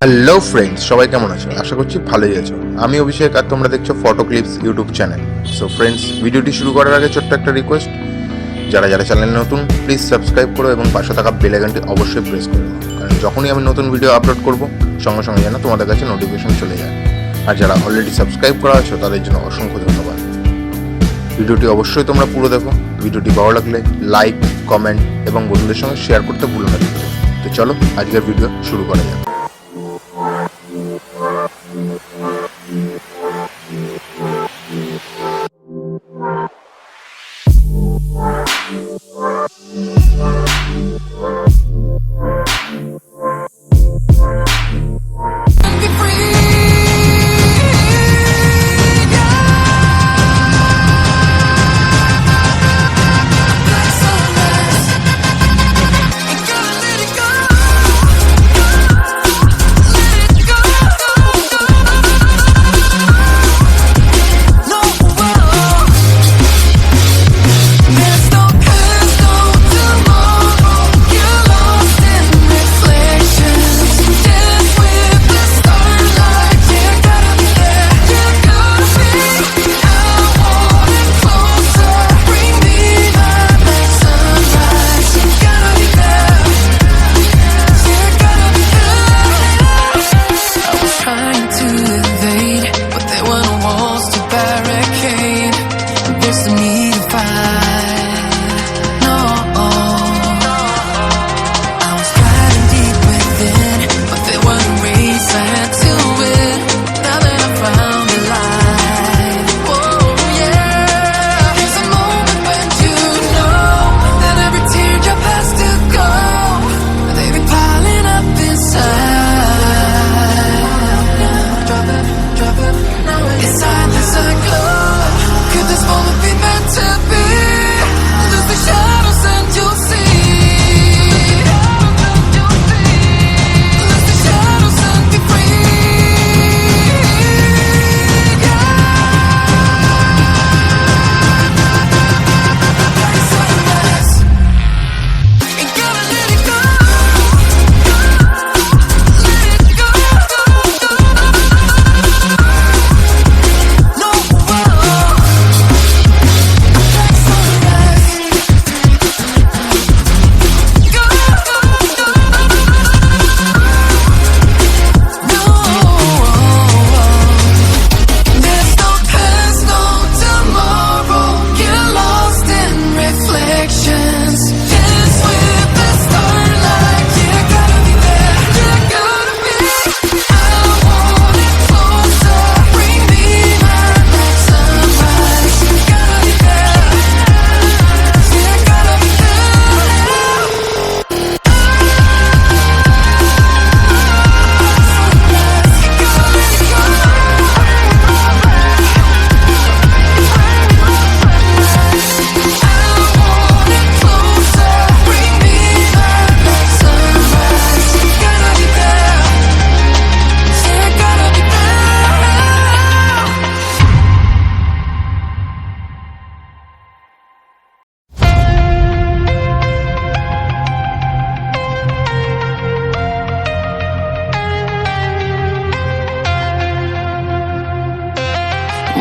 Hello friends, সবাই কেমন আছো? আশা করছি ভালোই আছো। আমি অভিষেক আর তোমরা দেখছো photo clips YouTube channel. So friends, ভিডিওটি শুরু করার আগে ছোট্ট একটা রিকোয়েস্ট, যারা যারা চ্যানেল নতুন প্লিজ সাবস্ক্রাইব করো এবং পাশে থাকা বেল আইকনটি অবশ্যই প্রেস করো, কারণ যখনই আমি নতুন ভিডিও আপলোড করব সঙ্গে সঙ্গে যেন তোমাদের কাছে নোটিফিকেশন চলে যায়। আর যারা অলরেডি সাবস্ক্রাইব করা আছো তাদের জন্য অসংখ্য ধন্যবাদ। ভিডিওটি অবশ্যই তোমরা পুরো দেখো। ভিডিওটি ভালো লাগলে লাইক, কমেন্ট এবং বন্ধুদের সঙ্গে শেয়ার করতে ভুলো না। তো চলো আজকের ভিডিও শুরু করা যাক।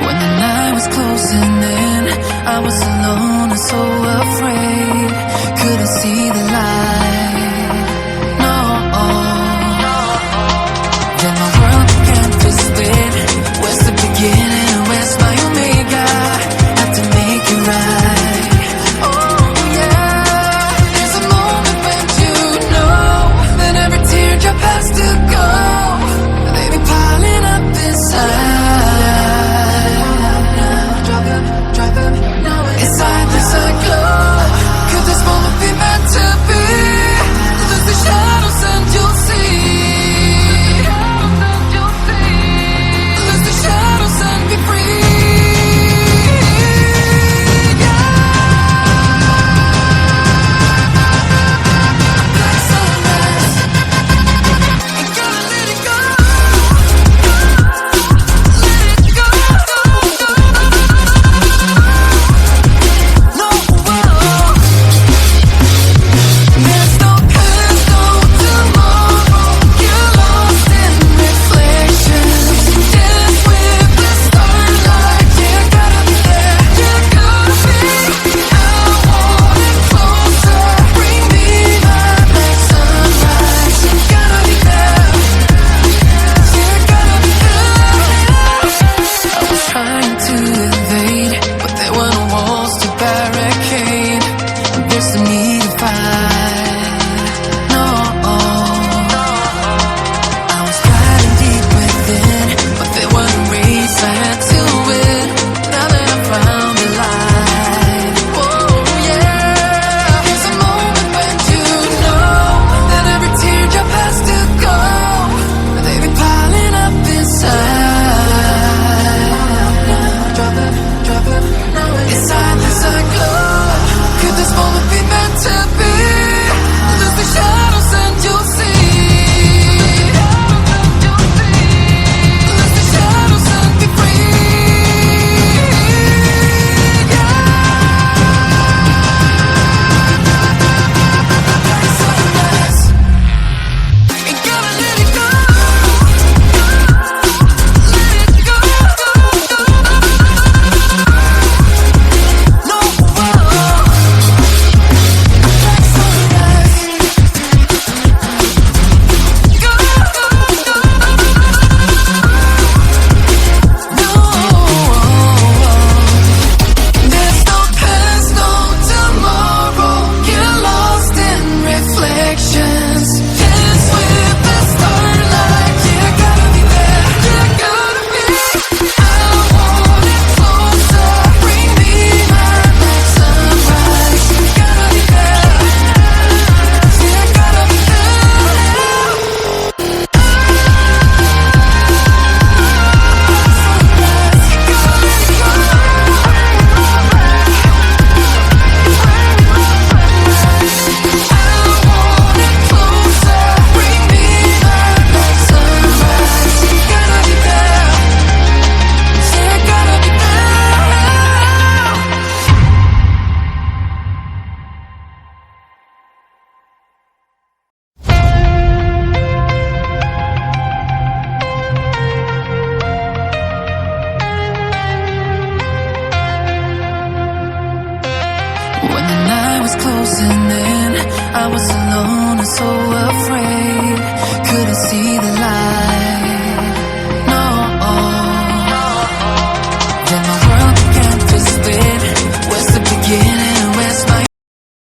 When the night was closing in, I was alone and so afraid. Couldn't see the light, no. Then the world began to spin. Where's the beginning and where's my omega? Had to make it right. Oh yeah, there's a moment when you know that every teardrop has to go. They be piling up inside. Inside there's a glow. Could this moment be meant to be? When the night was closing in, I was alone and so afraid. Couldn't see the light.